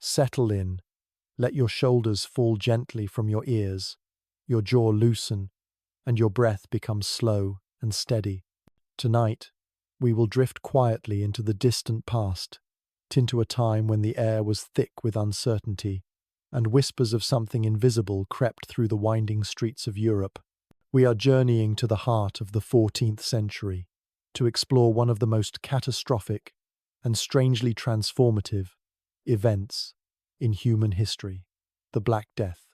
Settle in. Let your shoulders fall gently from your ears, your jaw loosen, and your breath become slow and steady. Tonight, we will drift quietly into the distant past, into a time when the air was thick with uncertainty, and whispers of something invisible crept through the winding streets of Europe. We are journeying to the heart of the 14th century, to explore one of the most catastrophic and strangely transformative events in human history, the Black Death.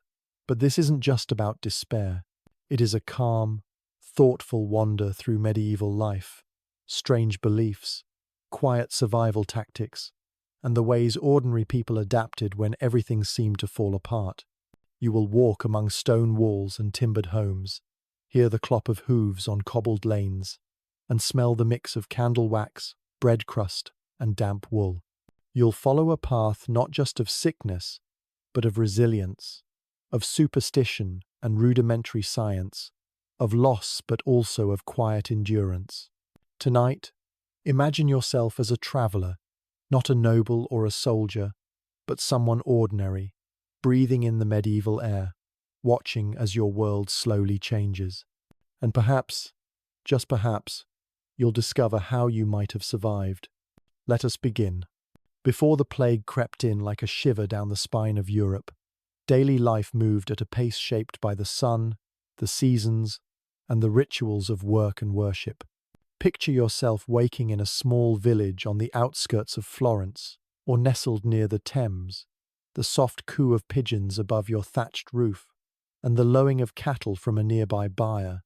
But this isn't just about despair. It is a calm, thoughtful wander through medieval life, strange beliefs, quiet survival tactics, and the ways ordinary people adapted when everything seemed to fall apart. You will walk among stone walls and timbered homes, hear the clop of hooves on cobbled lanes, and smell the mix of candle wax, bread crust, and damp wool. You'll follow a path not just of sickness, but of resilience, of superstition and rudimentary science, of loss but also of quiet endurance. Tonight, imagine yourself as a traveler, not a noble or a soldier, but someone ordinary, breathing in the medieval air, watching as your world slowly changes. And perhaps, just perhaps, you'll discover how you might have survived. Let us begin. Before the plague crept in like a shiver down the spine of Europe, daily life moved at a pace shaped by the sun, the seasons, and the rituals of work and worship. Picture yourself waking in a small village on the outskirts of Florence, or nestled near the Thames, the soft coo of pigeons above your thatched roof, and the lowing of cattle from a nearby byre.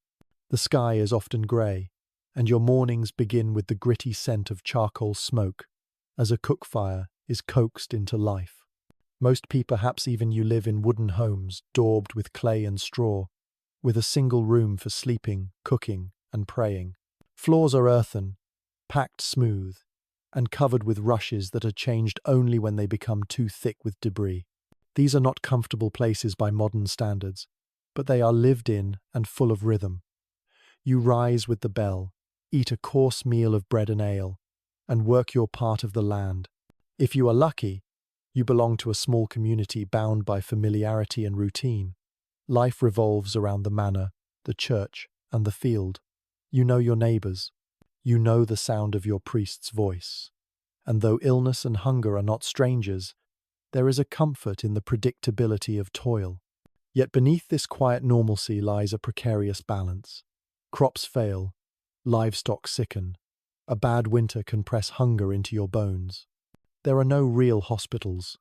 The sky is often grey, and your mornings begin with the gritty scent of charcoal smoke, as a cook fire is coaxed into life. Most people, perhaps even you, live in wooden homes daubed with clay and straw, with a single room for sleeping, cooking, and praying. Floors are earthen, packed smooth, and covered with rushes that are changed only when they become too thick with debris. These are not comfortable places by modern standards, but they are lived in and full of rhythm. You rise with the bell, eat a coarse meal of bread and ale, and work your part of the land. If you are lucky, you belong to a small community bound by familiarity and routine. Life revolves around the manor, the church, and the field. You know your neighbours. You know the sound of your priest's voice. And though illness and hunger are not strangers, there is a comfort in the predictability of toil. Yet beneath this quiet normalcy lies a precarious balance. Crops fail, livestock sicken, a bad winter can press hunger into your bones. There are no real hospitals,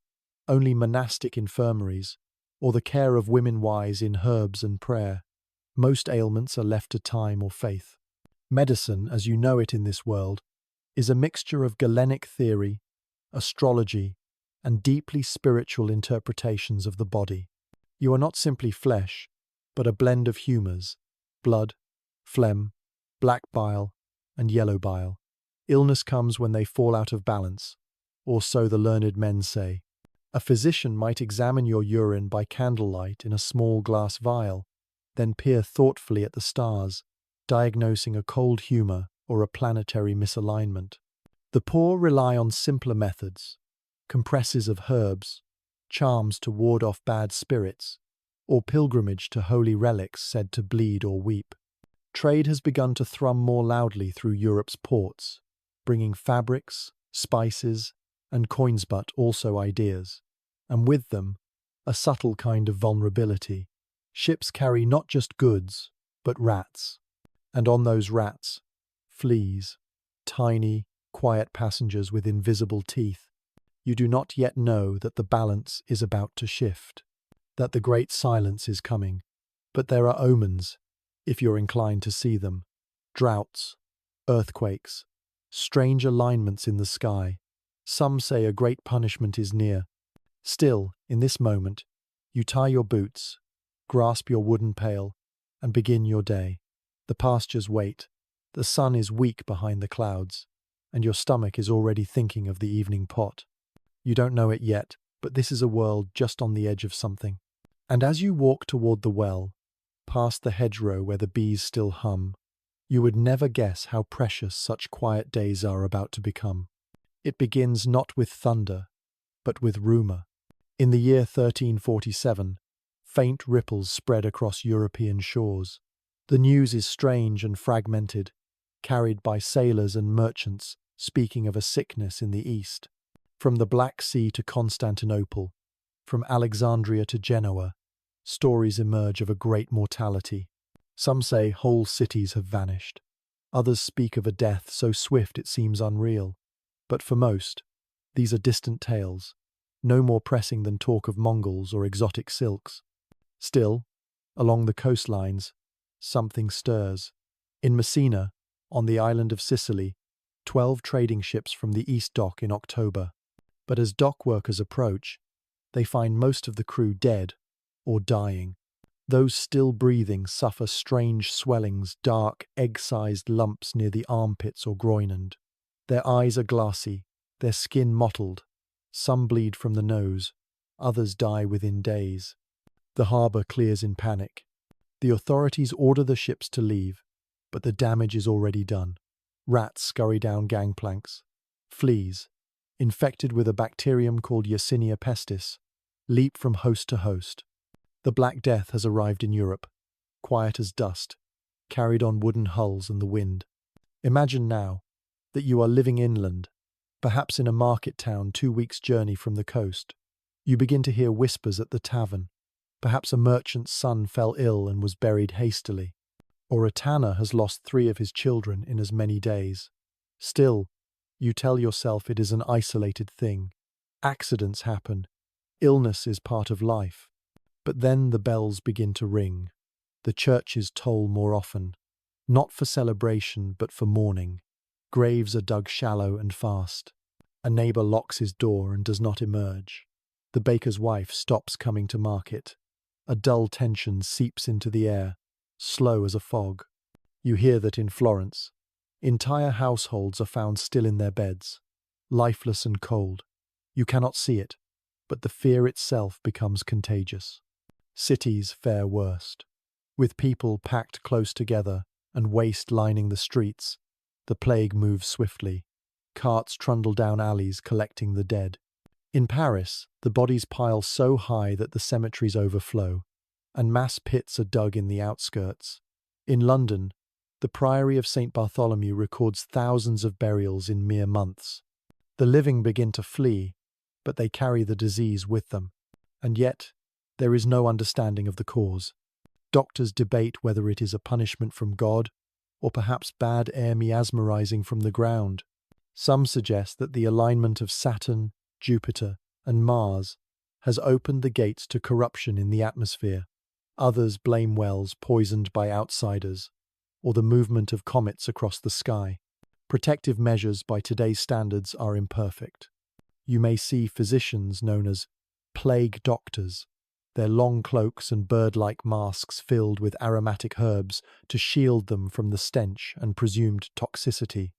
only monastic infirmaries, or the care of women wise in herbs and prayer. Most ailments are left to time or faith. Medicine, as you know it in this world, is a mixture of Galenic theory, astrology, and deeply spiritual interpretations of the body. You are not simply flesh, but a blend of humours, blood, phlegm, black bile, and yellow bile. Illness comes when they fall out of balance, or so the learned men say. A physician might examine your urine by candlelight in a small glass vial, then peer thoughtfully at the stars, diagnosing a cold humour or a planetary misalignment. The poor rely on simpler methods, compresses of herbs, charms to ward off bad spirits, or pilgrimage to holy relics said to bleed or weep. Trade has begun to thrum more loudly through Europe's ports, bringing fabrics, spices, and coins, but also ideas, and with them, a subtle kind of vulnerability. Ships carry not just goods, but rats, and on those rats, fleas, tiny, quiet passengers with invisible teeth. You do not yet know that the balance is about to shift, that the great silence is coming, but there are omens, if you're inclined to see them. Droughts, earthquakes, strange alignments in the sky. Some say a great punishment is near. Still, in this moment, you tie your boots, grasp your wooden pail, and begin your day. The pastures wait, the sun is weak behind the clouds, and your stomach is already thinking of the evening pot. You don't know it yet, but this is a world just on the edge of something. And as you walk toward the well, past the hedgerow where the bees still hum, you would never guess how precious such quiet days are about to become. It begins not with thunder, but with rumour. In the year 1347, faint ripples spread across European shores. The news is strange and fragmented, carried by sailors and merchants speaking of a sickness in the east. From the Black Sea to Constantinople, from Alexandria to Genoa, stories emerge of a great mortality. Some say whole cities have vanished. Others speak of a death so swift it seems unreal. But for most, these are distant tales, no more pressing than talk of Mongols or exotic silks. Still, along the coastlines, something stirs. In Messina, on the island of Sicily, 12 trading ships from the east dock in October. But as dock workers approach, they find most of the crew dead or dying. Those still breathing suffer strange swellings, dark, egg-sized lumps near the armpits or groin end. Their eyes are glassy, their skin mottled. Some bleed from the nose, others die within days. The harbour clears in panic. The authorities order the ships to leave, but the damage is already done. Rats scurry down gangplanks. Fleas, infected with a bacterium called Yersinia pestis, leap from host to host. The Black Death has arrived in Europe, quiet as dust, carried on wooden hulls and the wind. Imagine now that you are living inland, perhaps in a market town 2 weeks' journey from the coast. You begin to hear whispers at the tavern. Perhaps a merchant's son fell ill and was buried hastily, or a tanner has lost 3 of his children in as many days. Still, you tell yourself it is an isolated thing. Accidents happen. Illness is part of life. But then the bells begin to ring. The churches toll more often, not for celebration but for mourning. Graves are dug shallow and fast. A neighbour locks his door and does not emerge. The baker's wife stops coming to market. A dull tension seeps into the air, slow as a fog. You hear that in Florence, entire households are found still in their beds, lifeless and cold. You cannot see it, but the fear itself becomes contagious. Cities fare worst. With people packed close together and waste lining the streets, the plague moves swiftly. Carts trundle down alleys collecting the dead. In Paris, the bodies pile so high that the cemeteries overflow, and mass pits are dug in the outskirts. In London, the Priory of St. Bartholomew records thousands of burials in mere months. The living begin to flee, but they carry the disease with them. And yet, there is no understanding of the cause. Doctors debate whether it is a punishment from God, or perhaps bad air miasmerizing from the ground. Some suggest that the alignment of Saturn, Jupiter, and Mars has opened the gates to corruption in the atmosphere. Others blame wells poisoned by outsiders, or the movement of comets across the sky. Protective measures by today's standards are imperfect. You may see physicians known as plague doctors, their long cloaks and bird-like masks filled with aromatic herbs to shield them from the stench and presumed toxicity.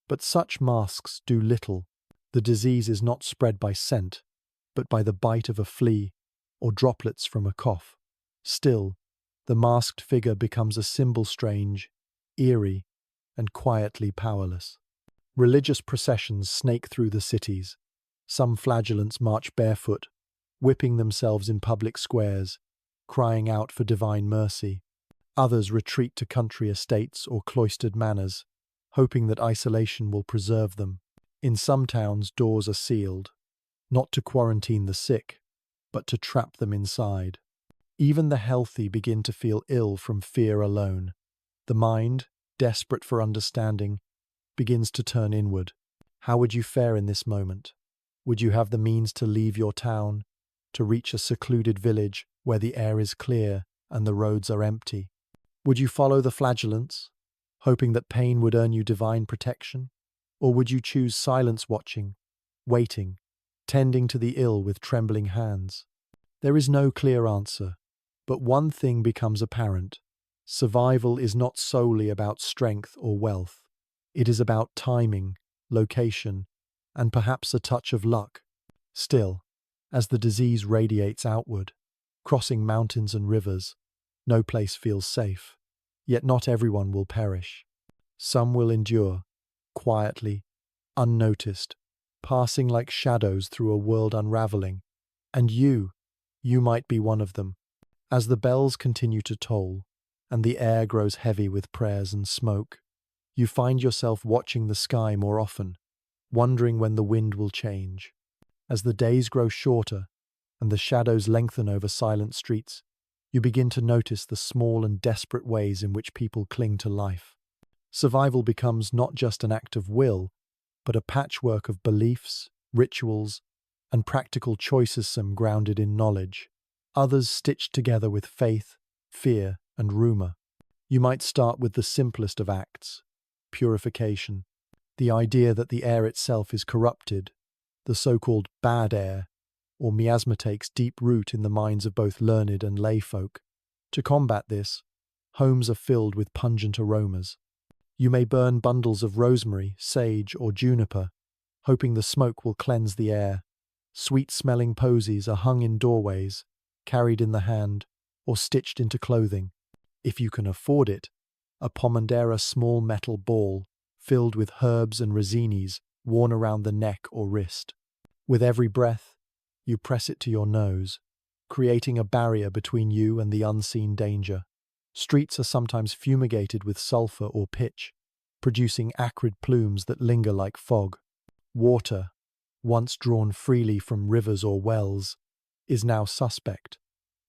But such masks do little. The disease is not spread by scent, but by the bite of a flea or droplets from a cough. Still, the masked figure becomes a symbol strange, eerie, and quietly powerless. Religious processions snake through the cities. Some flagellants march barefoot, whipping themselves in public squares, crying out for divine mercy. Others retreat to country estates or cloistered manors, hoping that isolation will preserve them. In some towns, doors are sealed, not to quarantine the sick, but to trap them inside. Even the healthy begin to feel ill from fear alone. The mind, desperate for understanding, begins to turn inward. How would you fare in this moment? Would you have the means to leave your town, to reach a secluded village where the air is clear and the roads are empty? Would you follow the flagellants, hoping that pain would earn you divine protection? Or would you choose silence watching, waiting, tending to the ill with trembling hands? There is no clear answer, but one thing becomes apparent. Survival is not solely about strength or wealth. It is about timing, location, and perhaps a touch of luck. Still, as the disease radiates outward, crossing mountains and rivers, no place feels safe. Yet not everyone will perish. Some will endure, quietly, unnoticed, passing like shadows through a world unraveling. And you might be one of them. As the bells continue to toll, and the air grows heavy with prayers and smoke, you find yourself watching the sky more often, wondering when the wind will change. As the days grow shorter, and the shadows lengthen over silent streets, you begin to notice the small and desperate ways in which people cling to life. Survival becomes not just an act of will, but a patchwork of beliefs, rituals, and practical choices, some grounded in knowledge, others stitched together with faith, fear, and rumor. You might start with the simplest of acts: purification. The idea that the air itself is corrupted, the so-called bad air, or miasma, takes deep root in the minds of both learned and lay folk. To combat this, homes are filled with pungent aromas. You may burn bundles of rosemary, sage, or juniper, hoping the smoke will cleanse the air. Sweet-smelling posies are hung in doorways, carried in the hand, or stitched into clothing. If you can afford it, a pomandera, small metal ball filled with herbs and resinis, worn around the neck or wrist. With every breath, you press it to your nose, creating a barrier between you and the unseen danger. Streets are sometimes fumigated with sulfur or pitch, producing acrid plumes that linger like fog. Water, once drawn freely from rivers or wells, is now suspect.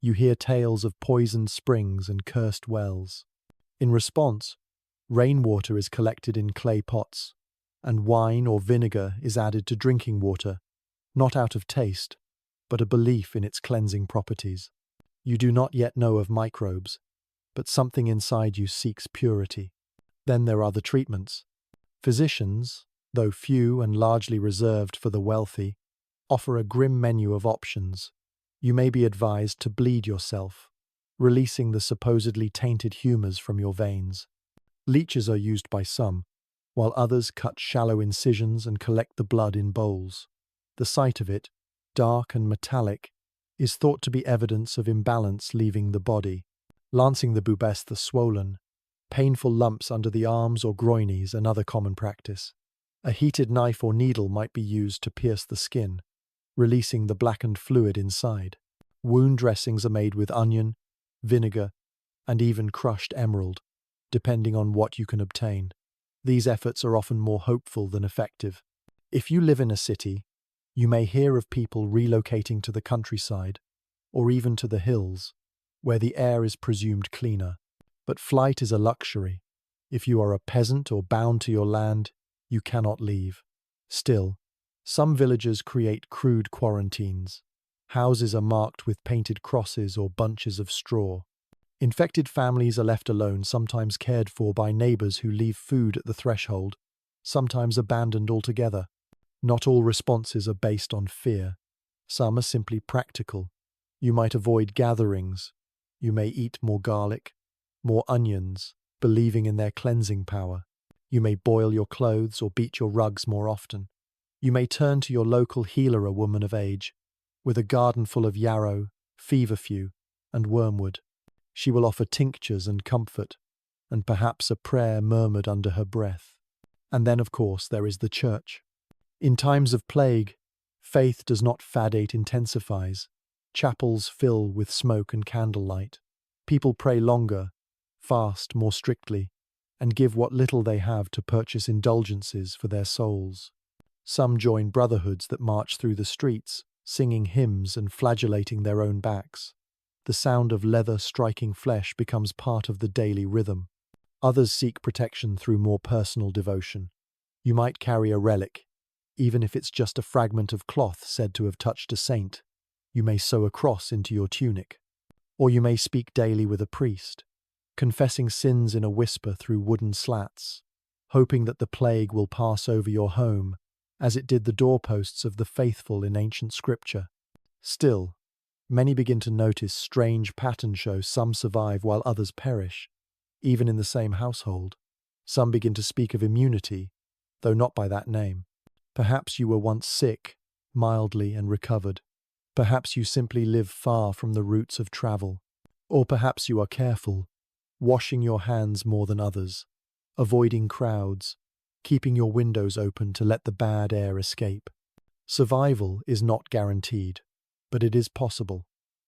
You hear tales of poisoned springs and cursed wells. In response, rainwater is collected in clay pots, and wine or vinegar is added to drinking water, not out of taste, but a belief in its cleansing properties. You do not yet know of microbes, but something inside you seeks purity. Then there are the treatments. Physicians, though few and largely reserved for the wealthy, offer a grim menu of options. You may be advised to bleed yourself, releasing the supposedly tainted humors from your veins. Leeches are used by some, while others cut shallow incisions and collect the blood in bowls. The sight of it, dark and metallic, is thought to be evidence of imbalance leaving the body. Lancing the bubes, the swollen, painful lumps under the arms or groinies, another common practice. A heated knife or needle might be used to pierce the skin, releasing the blackened fluid inside. Wound dressings are made with onion, vinegar, and even crushed emerald, depending on what you can obtain. These efforts are often more hopeful than effective. If you live in a city, you may hear of people relocating to the countryside, or even to the hills, where the air is presumed cleaner. But flight is a luxury. If you are a peasant or bound to your land, you cannot leave. Still, some villages create crude quarantines. Houses are marked with painted crosses or bunches of straw. Infected families are left alone, sometimes cared for by neighbors who leave food at the threshold, sometimes abandoned altogether. Not all responses are based on fear. Some are simply practical. You might avoid gatherings. You may eat more garlic, more onions, believing in their cleansing power. You may boil your clothes or beat your rugs more often. You may turn to your local healer, a woman of age, with a garden full of yarrow, feverfew, and wormwood. She will offer tinctures and comfort, and perhaps a prayer murmured under her breath. And then, of course, there is the church. In times of plague, faith does not fade, it intensifies. Chapels fill with smoke and candlelight. People pray longer, fast more strictly, and give what little they have to purchase indulgences for their souls. Some join brotherhoods that march through the streets, singing hymns and flagellating their own backs. The sound of leather striking flesh becomes part of the daily rhythm. Others seek protection through more personal devotion. You might carry a relic, even if it's just a fragment of cloth said to have touched a saint. You may sew a cross into your tunic. Or you may speak daily with a priest, confessing sins in a whisper through wooden slats, hoping that the plague will pass over your home, as it did the doorposts of the faithful in ancient scripture. Still, many begin to notice strange patterns. Some survive while others perish, even in the same household. Some begin to speak of immunity, though not by that name. Perhaps you were once sick, mildly, and recovered. Perhaps you simply live far from the routes of travel. Or perhaps you are careful, washing your hands more than others, avoiding crowds, keeping your windows open to let the bad air escape. Survival is not guaranteed. But it is possible.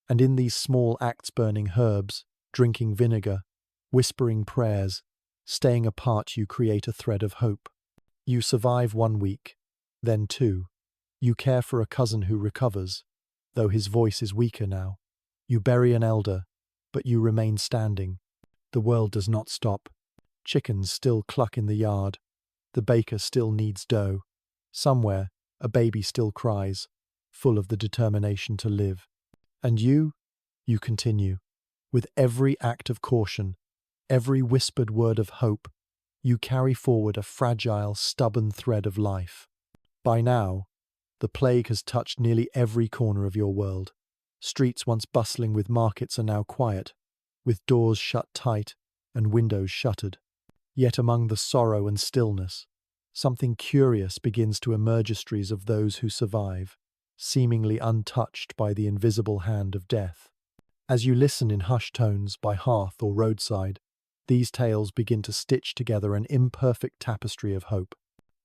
And in these small acts, burning herbs, drinking vinegar, whispering prayers, staying apart, you create a thread of hope. You survive 1 week, then 2. You care for a cousin who recovers, though his voice is weaker now. You bury an elder, but you remain standing. The world does not stop. Chickens still cluck in the yard. The baker still kneads dough. Somewhere, a baby still cries, full of the determination to live. And you continue. With every act of caution, every whispered word of hope, you carry forward a fragile, stubborn thread of life. By now, the plague has touched nearly every corner of your world. Streets once bustling with markets are now quiet, with doors shut tight and windows shuttered. Yet among the sorrow and stillness, something curious begins to emerge. Histories of those who survive, seemingly untouched by the invisible hand of death. As you listen in hushed tones by hearth or roadside, these tales begin to stitch together an imperfect tapestry of hope.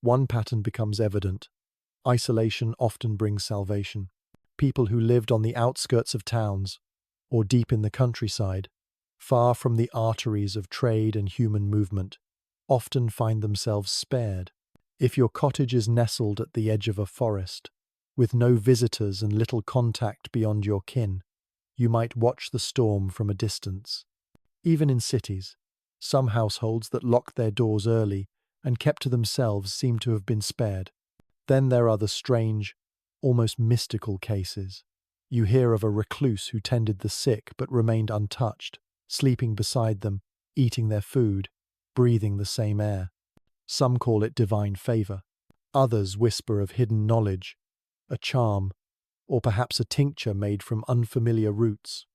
One pattern becomes evident. Isolation often brings salvation. People who lived on the outskirts of towns, or deep in the countryside, far from the arteries of trade and human movement, often find themselves spared. If your cottage is nestled at the edge of a forest, with no visitors and little contact beyond your kin, you might watch the storm from a distance. Even in cities, some households that locked their doors early and kept to themselves seem to have been spared. Then there are the strange, almost mystical cases. You hear of a recluse who tended the sick but remained untouched, sleeping beside them, eating their food, breathing the same air. Some call it divine favor. Others whisper of hidden knowledge, a charm, or perhaps a tincture made from unfamiliar roots.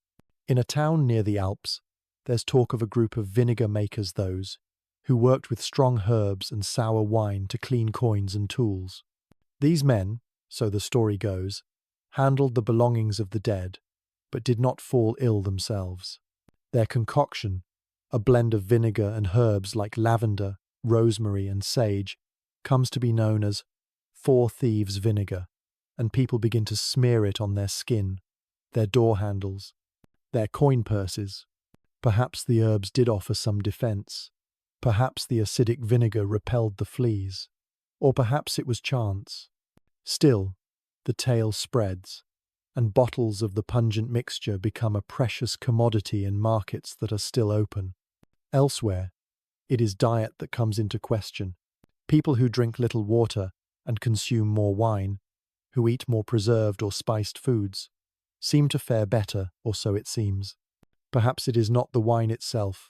In a town near the Alps, there's talk of a group of vinegar makers, those who worked with strong herbs and sour wine to clean coins and tools. These men, so the story goes, handled the belongings of the dead, but did not fall ill themselves. Their concoction, a blend of vinegar and herbs like lavender, rosemary, and sage, comes to be known as Four Thieves' Vinegar, and people begin to smear it on their skin, their door handles, their coin purses. Perhaps the herbs did offer some defense. Perhaps the acidic vinegar repelled the fleas. Or perhaps it was chance. Still, the tale spreads, and bottles of the pungent mixture become a precious commodity in markets that are still open. Elsewhere, it is diet that comes into question. People who drink little water and consume more wine, who eat more preserved or spiced foods, seem to fare better, or so it seems. Perhaps it is not the wine itself,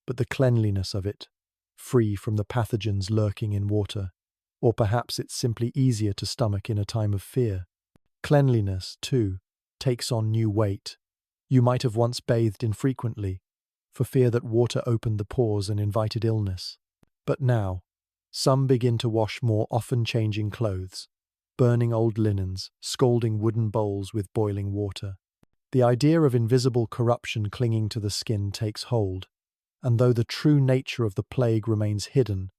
but the cleanliness of it, free from the pathogens lurking in water. Or perhaps it's simply easier to stomach in a time of fear. Cleanliness, too, takes on new weight. You might have once bathed infrequently, for fear that water opened the pores and invited illness. But now, some begin to wash more often, changing clothes, burning old linens, scalding wooden bowls with boiling water. The idea of invisible corruption clinging to the skin takes hold, and though the true nature of the plague remains hidden,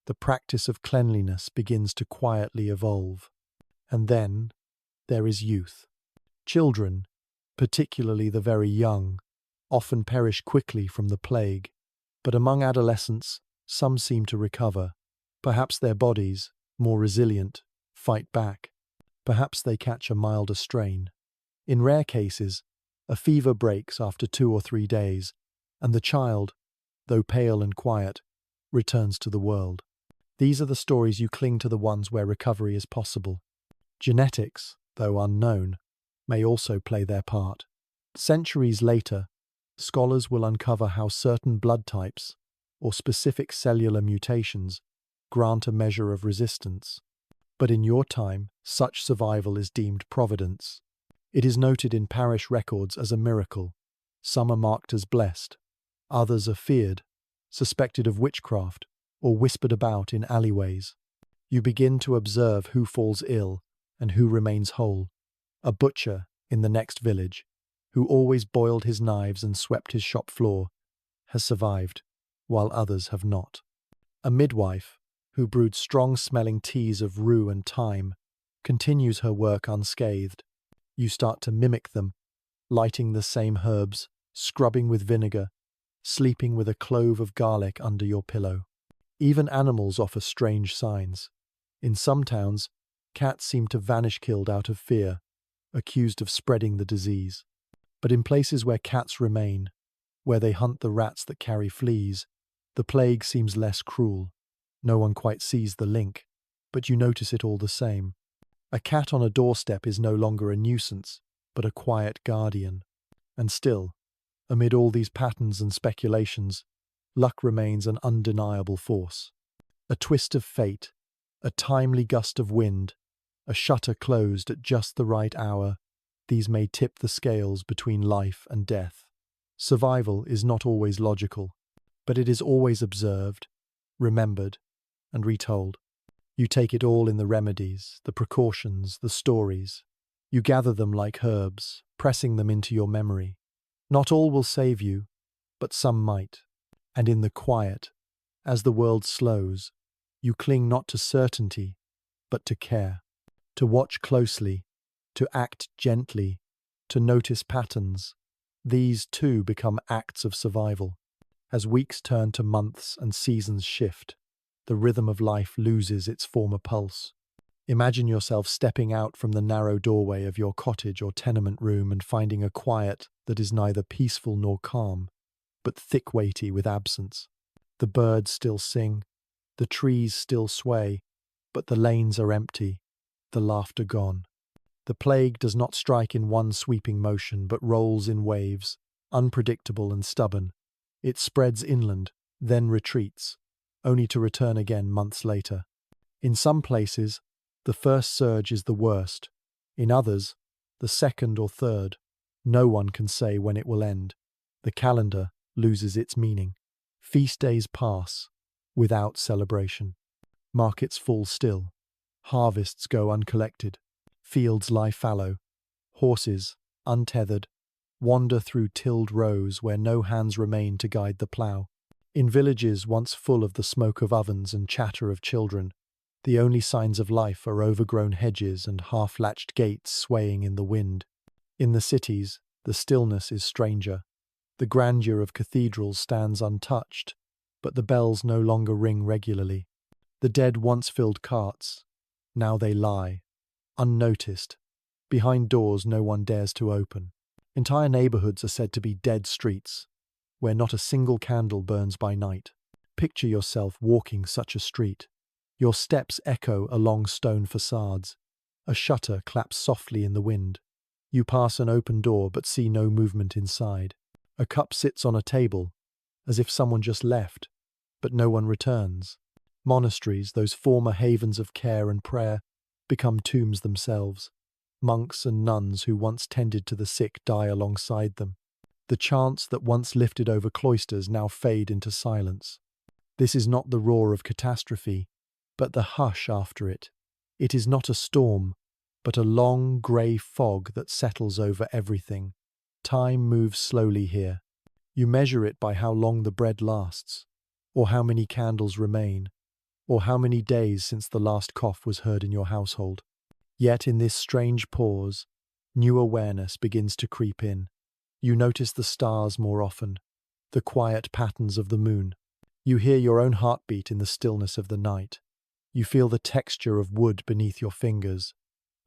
the practice of cleanliness begins to quietly evolve. And then there is youth. Children, particularly the very young, often perish quickly from the plague, but among adolescents, some seem to recover. Perhaps their bodies, more resilient, fight back. Perhaps they catch a milder strain. In rare cases, a fever breaks after 2 or 3 days, and the child, though pale and quiet, returns to the world. These are the stories. You cling to the ones where recovery is possible. Genetics, though unknown, may also play their part. Centuries later, scholars will uncover how certain blood types, or specific cellular mutations, grant a measure of resistance. But in your time, such survival is deemed providence. It is noted in parish records as a miracle. Some are marked as blessed. Others are feared, suspected of witchcraft, or whispered about in alleyways. You begin to observe who falls ill and who remains whole. A butcher in the next village, who always boiled his knives and swept his shop floor, has survived, while others have not. A midwife, who brewed strong-smelling teas of rue and thyme, continues her work unscathed. You start to mimic them, lighting the same herbs, scrubbing with vinegar, sleeping with a clove of garlic under your pillow. Even animals offer strange signs. In some towns, cats seem to vanish killed out of fear, accused of spreading the disease. But in places where cats remain, where they hunt the rats that carry fleas, the plague seems less cruel. No one quite sees the link, but you notice it all the same. A cat on a doorstep is no longer a nuisance, but a quiet guardian. And still, amid all these patterns and speculations, luck remains an undeniable force. A twist of fate, a timely gust of wind, a shutter closed at just the right hour, these may tip the scales between life and death. Survival is not always logical, but it is always observed, remembered, and retold. You take it all in the remedies, the precautions, the stories. You gather them like herbs, pressing them into your memory. Not all will save you, but some might. And in the quiet, as the world slows, you cling not to certainty, but to care. To watch closely, to act gently, to notice patterns. These too become acts of survival. As weeks turn to months and seasons shift, the rhythm of life loses its former pulse. Imagine yourself stepping out from the narrow doorway of your cottage or tenement room and finding a quiet that is neither peaceful nor calm, but thick weighty with absence. The birds still sing, the trees still sway, but the lanes are empty, the laughter gone. The plague does not strike in one sweeping motion, but rolls in waves, unpredictable and stubborn. It spreads inland, then retreats, only to return again months later. In some places, the first surge is the worst. In others, the second or third. No one can say when it will end. The calendar loses its meaning. Feast days pass, without celebration. Markets fall still. Harvests go uncollected. Fields lie fallow. Horses, untethered, wander through tilled rows where no hands remain to guide the plough. In villages once full of the smoke of ovens and chatter of children, the only signs of life are overgrown hedges and half-latched gates swaying in the wind. In the cities, the stillness is stranger. The grandeur of cathedrals stands untouched, but the bells no longer ring regularly. The dead once filled carts. Now they lie, unnoticed, behind doors no one dares to open. Entire neighborhoods are said to be dead streets, where not a single candle burns by night. Picture yourself walking such a street. Your steps echo along stone facades. A shutter claps softly in the wind. You pass an open door but see no movement inside. A cup sits on a table, as if someone just left, but no one returns. Monasteries, those former havens of care and prayer, become tombs themselves. Monks and nuns who once tended to the sick die alongside them. The chants that once lifted over cloisters now fade into silence. This is not the roar of catastrophe, but the hush after it. It is not a storm, but a long grey fog that settles over everything. Time moves slowly here. You measure it by how long the bread lasts, or how many candles remain, or how many days since the last cough was heard in your household. Yet in this strange pause, new awareness begins to creep in. You notice the stars more often, the quiet patterns of the moon. You hear your own heartbeat in the stillness of the night. You feel the texture of wood beneath your fingers,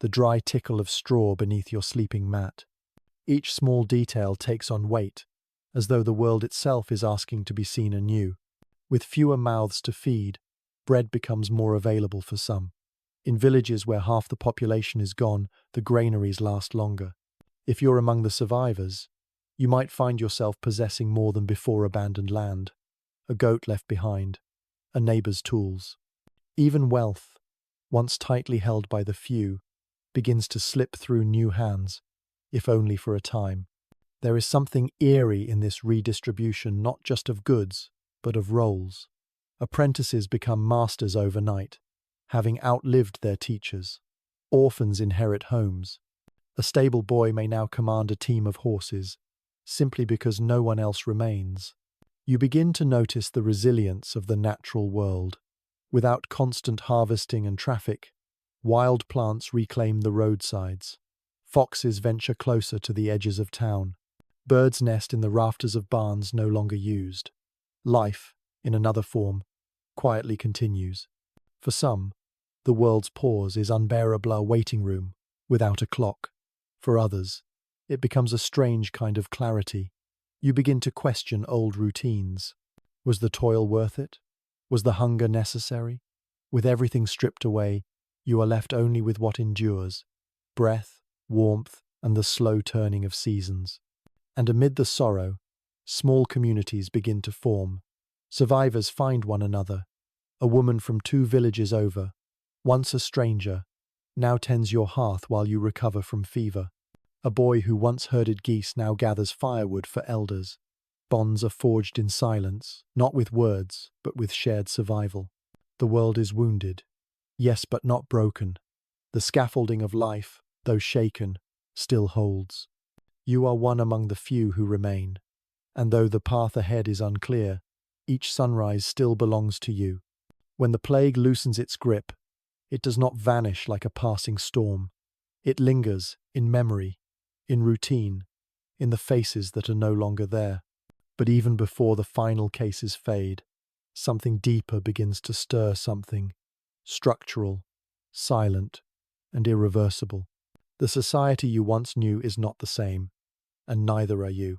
the dry tickle of straw beneath your sleeping mat. Each small detail takes on weight, as though the world itself is asking to be seen anew. With fewer mouths to feed, bread becomes more available for some. In villages where half the population is gone, the granaries last longer. If you're among the survivors, you might find yourself possessing more than before abandoned land, a goat left behind, a neighbor's tools. Even wealth, once tightly held by the few, begins to slip through new hands, if only for a time. There is something eerie in this redistribution, not just of goods, but of roles. Apprentices become masters overnight, having outlived their teachers. Orphans inherit homes. A stable boy may now command a team of horses, simply because no one else remains. You begin to notice the resilience of the natural world. Without constant harvesting and traffic, wild plants reclaim the roadsides. Foxes venture closer to the edges of town. Birds nest in the rafters of barns no longer used. Life, in another form, quietly continues. For some, the world's pause is unbearable a waiting room without a clock. For others, it becomes a strange kind of clarity. You begin to question old routines. Was the toil worth it? Was the hunger necessary? With everything stripped away, you are left only with what endures: breath, warmth, and the slow turning of seasons. And amid the sorrow, small communities begin to form. Survivors find one another. A woman from 2 villages over, once a stranger, now tends your hearth while you recover from fever. A boy who once herded geese now gathers firewood for elders. Bonds are forged in silence, not with words, but with shared survival. The world is wounded, yes, but not broken. The scaffolding of life, though shaken, still holds. You are one among the few who remain, and though the path ahead is unclear, each sunrise still belongs to you. When the plague loosens its grip, it does not vanish like a passing storm. It lingers in memory, in routine, in the faces that are no longer there. But even before the final cases fade, something deeper begins to stir, something structural, silent, and irreversible. The society you once knew is not the same, and neither are you.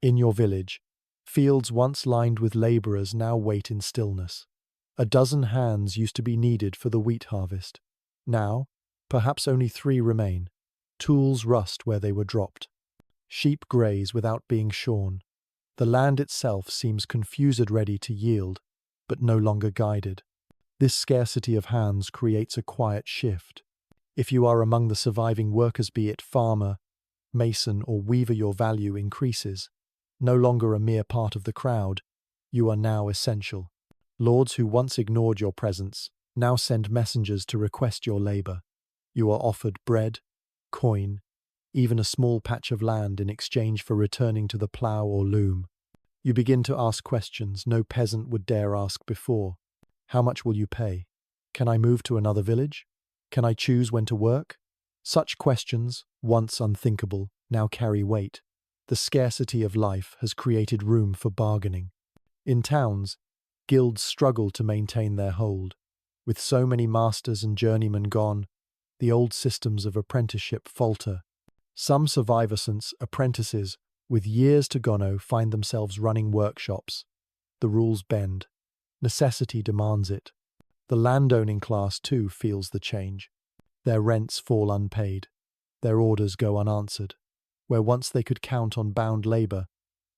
In your village, fields once lined with labourers now wait in stillness. A dozen hands used to be needed for the wheat harvest. Now, perhaps only 3 remain. Tools rust where they were dropped. Sheep graze without being shorn. The land itself seems confused, ready to yield, but no longer guided. This scarcity of hands creates a quiet shift. If you are among the surviving workers, be it farmer, mason, or weaver, your value increases. No longer a mere part of the crowd, you are now essential. Lords who once ignored your presence now send messengers to request your labour. You are offered bread, coin, even a small patch of land in exchange for returning to the plough or loom. You begin to ask questions no peasant would dare ask before. How much will you pay? Can I move to another village? Can I choose when to work? Such questions, once unthinkable, now carry weight. The scarcity of life has created room for bargaining. In towns, guilds struggle to maintain their hold. With so many masters and journeymen gone, the old systems of apprenticeship falter. Some survivors, apprentices, with years to go, find themselves running workshops. The rules bend. Necessity demands it. The landowning class, too, feels the change. Their rents fall unpaid. Their orders go unanswered. Where once they could count on bound labour,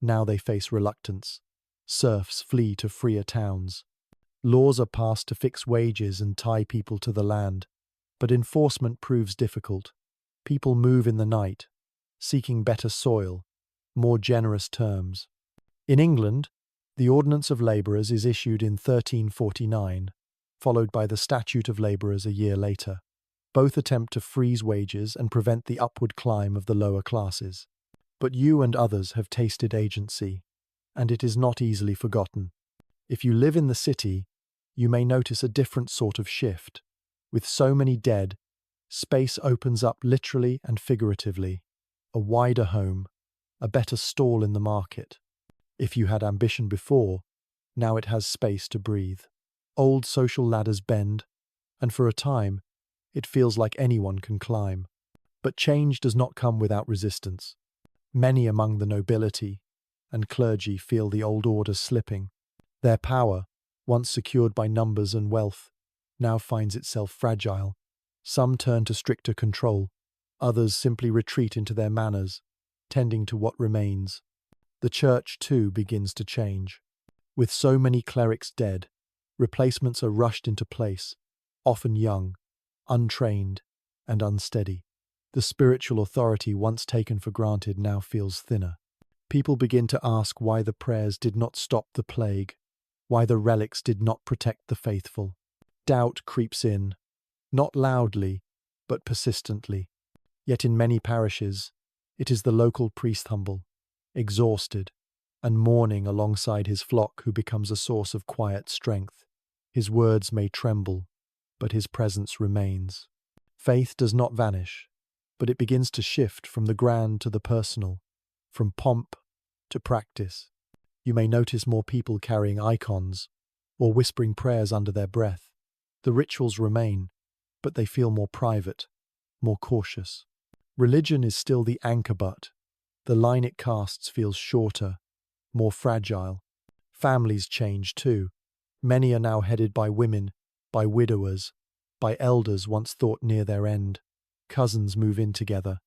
now they face reluctance. Serfs flee to freer towns. Laws are passed to fix wages and tie people to the land, but enforcement proves difficult. People move in the night, seeking better soil, more generous terms. In England, the Ordinance of Labourers is issued in 1349, followed by the Statute of Labourers a year later. Both attempt to freeze wages and prevent the upward climb of the lower classes. But you and others have tasted agency, and it is not easily forgotten. If you live in the city, you may notice a different sort of shift. With so many dead, space opens up literally and figuratively. A wider home, a better stall in the market. If you had ambition before, now it has space to breathe. Old social ladders bend, and for a time, it feels like anyone can climb. But change does not come without resistance. Many among the nobility and clergy feel the old order slipping. Their power, once secured by numbers and wealth, now finds itself fragile. Some turn to stricter control, others simply retreat into their manners, tending to what remains. The church, too, begins to change. With so many clerics dead, replacements are rushed into place, often young, untrained, and unsteady. The spiritual authority once taken for granted now feels thinner. People begin to ask why the prayers did not stop the plague, why the relics did not protect the faithful. Doubt creeps in, not loudly, but persistently. Yet in many parishes, it is the local priest, humble, exhausted, and mourning alongside his flock, who becomes a source of quiet strength. His words may tremble, but his presence remains. Faith does not vanish. but it begins to shift from the grand to the personal, from pomp to practice. You may notice more people carrying icons or whispering prayers under their breath. The rituals remain, but they feel more private, more cautious. Religion is still the anchor, but the line it casts feels shorter, more fragile. Families change too. Many are now headed by women, by widowers, by elders once thought near their end. Cousins move in together.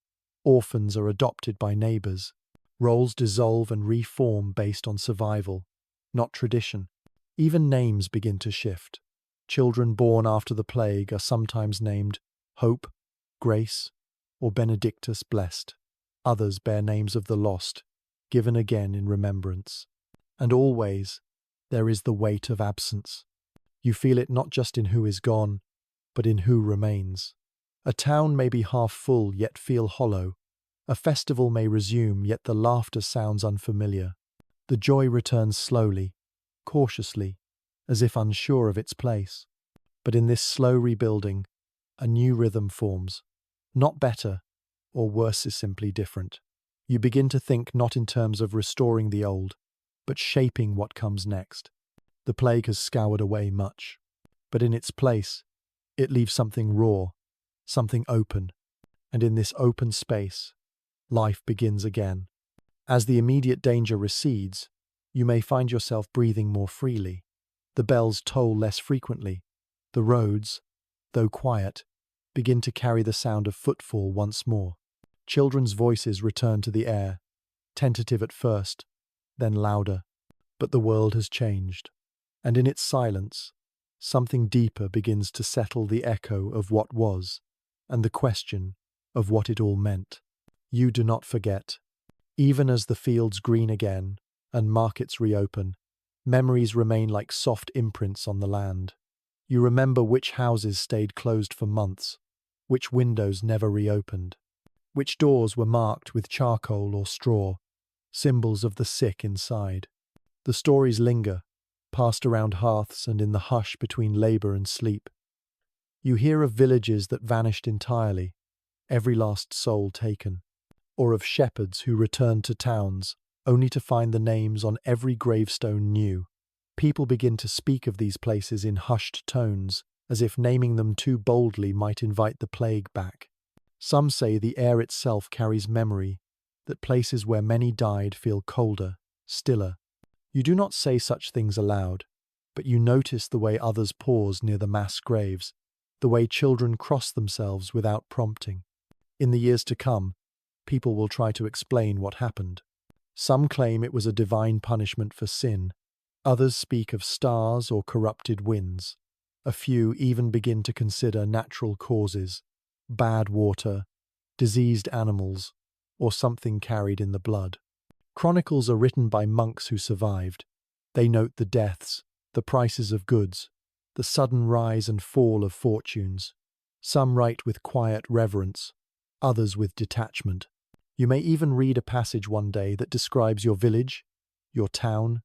Orphans are adopted by neighbors. Roles dissolve and reform based on survival, not tradition. Even names begin to shift. Children born after the plague are sometimes named Hope, Grace, or Benedictus blessed. Others bear names of the lost, given again in remembrance. And always, there is the weight of absence. You feel it not just in who is gone, but in who remains. A town may be half full yet feel hollow. A festival may resume, yet the laughter sounds unfamiliar. The joy returns slowly, cautiously, as if unsure of its place. But in this slow rebuilding, a new rhythm forms. Not better, or worse is simply different. You begin to think not in terms of restoring the old, but shaping what comes next. The plague has scoured away much, but in its place, it leaves something raw, something open, and in this open space, life begins again. As the immediate danger recedes, you may find yourself breathing more freely. The bells toll less frequently. The roads, though quiet, begin to carry the sound of footfall once more. Children's voices return to the air, tentative at first, then louder. But the world has changed, and in its silence, something deeper begins to settle the echo of what was, and the question of what it all meant. You do not forget. Even as the fields green again and markets reopen, memories remain like soft imprints on the land. You remember which houses stayed closed for months, which windows never reopened, which doors were marked with charcoal or straw, symbols of the sick inside. The stories linger, passed around hearths and in the hush between labor and sleep. You hear of villages that vanished entirely, every last soul taken, or of shepherds who returned to towns, only to find the names on every gravestone new. People begin to speak of these places in hushed tones, as if naming them too boldly might invite the plague back. Some say the air itself carries memory, that places where many died feel colder, stiller. You do not say such things aloud, but you notice the way others pause near the mass graves, the way children cross themselves without prompting. In the years to come, people will try to explain what happened. Some claim it was a divine punishment for sin. Others speak of stars or corrupted winds. A few even begin to consider natural causes, bad water, diseased animals, or something carried in the blood. Chronicles are written by monks who survived. They note the deaths, the prices of goods, the sudden rise and fall of fortunes. Some write with quiet reverence, others with detachment. You may even read a passage one day that describes your village, your town,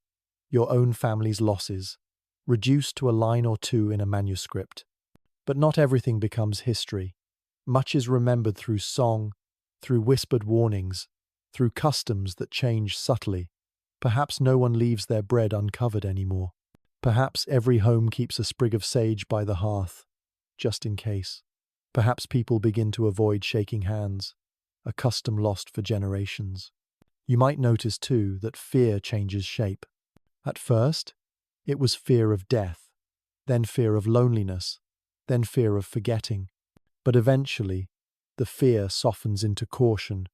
your own family's losses, reduced to a line or two in a manuscript. But not everything becomes history. Much is remembered through song, through whispered warnings, through customs that change subtly. Perhaps no one leaves their bread uncovered anymore. Perhaps every home keeps a sprig of sage by the hearth, just in case. Perhaps people begin to avoid shaking hands, a custom lost for generations. You might notice, too, that fear changes shape. At first, it was fear of death, then fear of loneliness, then fear of forgetting. But eventually, the fear softens into caution,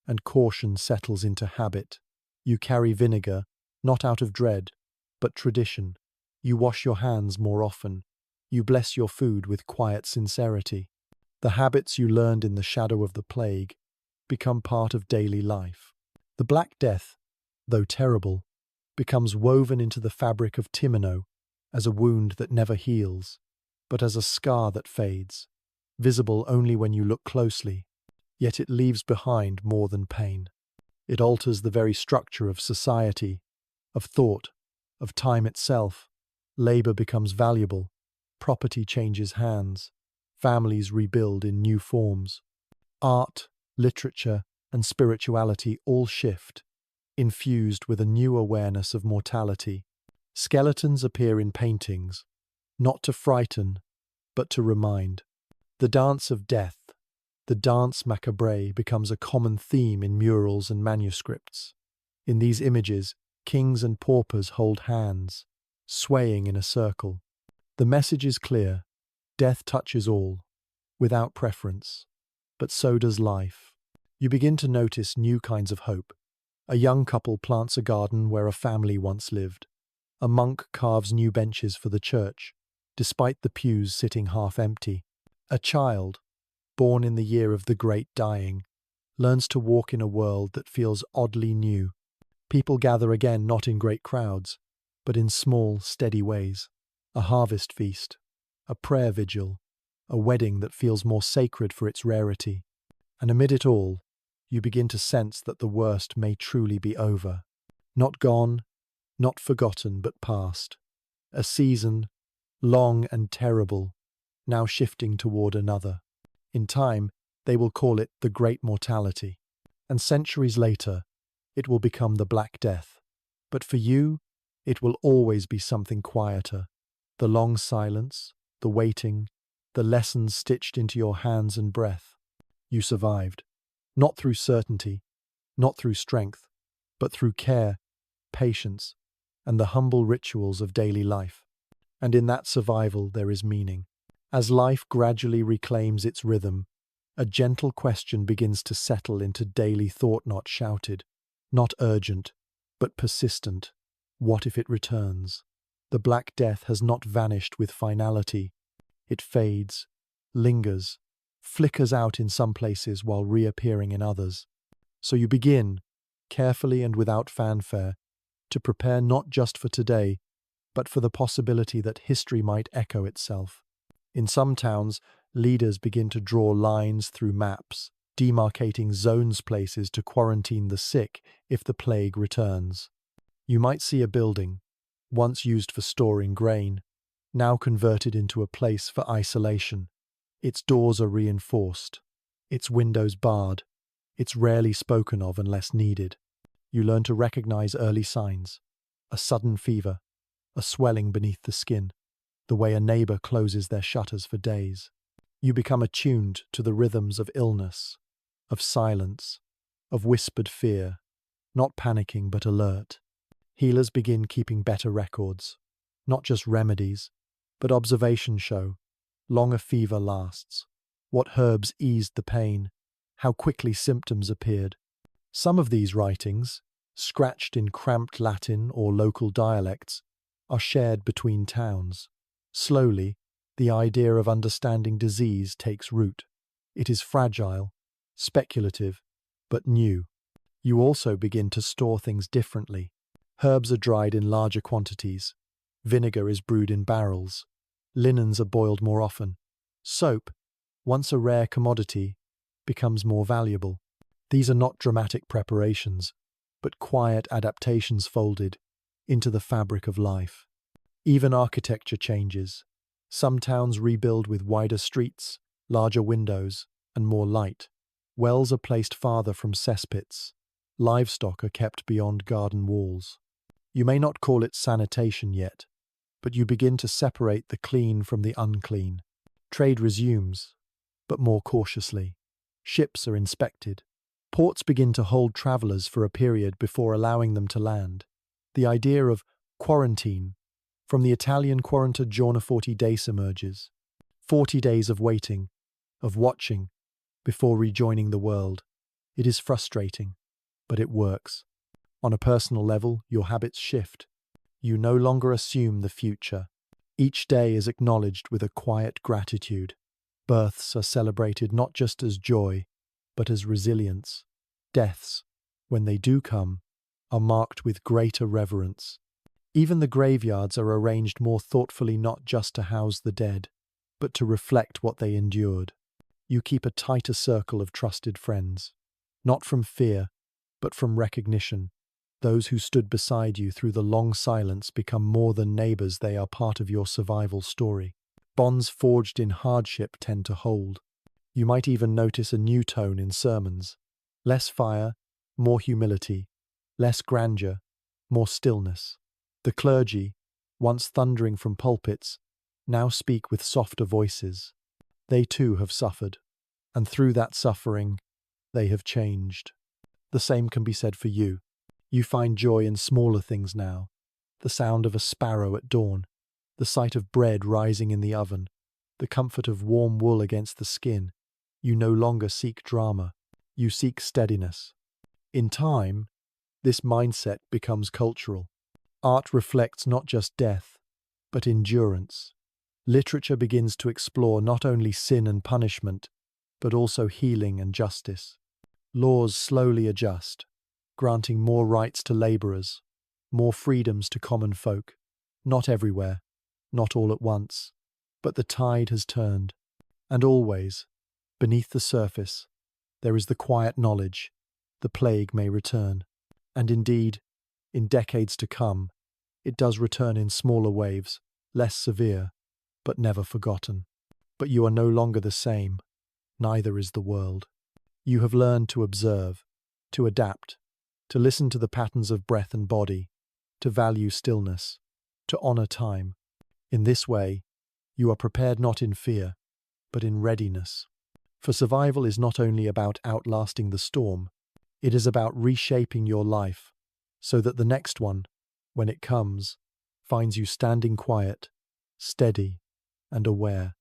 and caution settles into habit. You carry vinegar, not out of dread, but tradition. You wash your hands more often. You bless your food with quiet sincerity. The habits you learned in the shadow of the plague become part of daily life. The Black Death, though terrible, becomes woven into the fabric of Timino as a wound that never heals, but as a scar that fades, visible only when you look closely. Yet it leaves behind more than pain. It alters the very structure of society, of thought, of time itself. Labor becomes valuable, property changes hands, families rebuild in new forms. Art, literature, and spirituality all shift, infused with a new awareness of mortality. Skeletons appear in paintings, not to frighten, but to remind. The dance of death, the danse macabre, becomes a common theme in murals and manuscripts. In these images, kings and paupers hold hands, swaying in a circle. The message is clear: death touches all, without preference. But so does life. You begin to notice new kinds of hope. A young couple plants a garden where a family once lived. A monk carves new benches for the church, despite the pews sitting half empty. A child, born in the year of the great dying, learns to walk in a world that feels oddly new. People gather again not in great crowds, but in small, steady ways. A harvest feast, a prayer vigil, a wedding that feels more sacred for its rarity. And amid it all, you begin to sense that the worst may truly be over. Not gone, not forgotten, but past. A season, long and terrible, now shifting toward another. In time, they will call it the Great Mortality. And centuries later, it will become the Black Death. But for you, it will always be something quieter. The long silence, the waiting, the lessons stitched into your hands and breath. You survived. Not through certainty, not through strength, but through care, patience, and the humble rituals of daily life. And in that survival there is meaning. As life gradually reclaims its rhythm, a gentle question begins to settle into daily thought, not shouted, not urgent, but persistent. What if it returns? The Black Death has not vanished with finality. It fades, lingers, flickers out in some places while reappearing in others. So you begin, carefully and without fanfare, to prepare not just for today, but for the possibility that history might echo itself. In some towns, leaders begin to draw lines through maps, demarcating zones, places to quarantine the sick if the plague returns. You might see a building, once used for storing grain, now converted into a place for isolation. Its doors are reinforced, its windows barred, it's rarely spoken of unless needed. You learn to recognize early signs: a sudden fever, a swelling beneath the skin, the way a neighbor closes their shutters for days. You become attuned to the rhythms of illness, of silence, of whispered fear, not panicking but alert. Healers begin keeping better records, not just remedies, but observations show long a fever lasts, what herbs eased the pain, how quickly symptoms appeared. Some of these writings, scratched in cramped Latin or local dialects, are shared between towns. Slowly, the idea of understanding disease takes root. It is fragile, speculative, but new. You also begin to store things differently. Herbs are dried in larger quantities. Vinegar is brewed in barrels. Linens are boiled more often. Soap, once a rare commodity, becomes more valuable. These are not dramatic preparations, but quiet adaptations folded into the fabric of life. Even architecture changes. Some towns rebuild with wider streets, larger windows, and more light. Wells are placed farther from cesspits. Livestock are kept beyond garden walls. You may not call it sanitation yet, but you begin to separate the clean from the unclean. Trade resumes, but more cautiously. Ships are inspected. Ports begin to hold travelers for a period before allowing them to land. The idea of quarantine, from the Italian quaranta giorni 40 days, emerges. 40 days of waiting, of watching, before rejoining the world. It is frustrating, but it works. On a personal level, your habits shift. You no longer assume the future. Each day is acknowledged with a quiet gratitude. Births are celebrated not just as joy, but as resilience. Deaths, when they do come, are marked with greater reverence. Even the graveyards are arranged more thoughtfully, not just to house the dead, but to reflect what they endured. You keep a tighter circle of trusted friends, not from fear, but from recognition. Those who stood beside you through the long silence become more than neighbors, they are part of your survival story. Bonds forged in hardship tend to hold. You might even notice a new tone in sermons. Less fire, more humility. Less grandeur, more stillness. The clergy, once thundering from pulpits, now speak with softer voices. They too have suffered, and through that suffering, they have changed. The same can be said for you. You find joy in smaller things now. The sound of a sparrow at dawn, the sight of bread rising in the oven, the comfort of warm wool against the skin. You no longer seek drama. You seek steadiness. In time, this mindset becomes cultural. Art reflects not just death, but endurance. Literature begins to explore not only sin and punishment, but also healing and justice. Laws slowly adjust, granting more rights to labourers, more freedoms to common folk. Not everywhere, not all at once, but the tide has turned. And always, beneath the surface, there is the quiet knowledge the plague may return. And indeed, in decades to come, it does return in smaller waves, less severe, but never forgotten. But you are no longer the same, neither is the world. You have learned to observe, to adapt, to listen to the patterns of breath and body, to value stillness, to honor time. In this way, you are prepared not in fear, but in readiness. For survival is not only about outlasting the storm, it is about reshaping your life so that the next one, when it comes, finds you standing quiet, steady, and aware.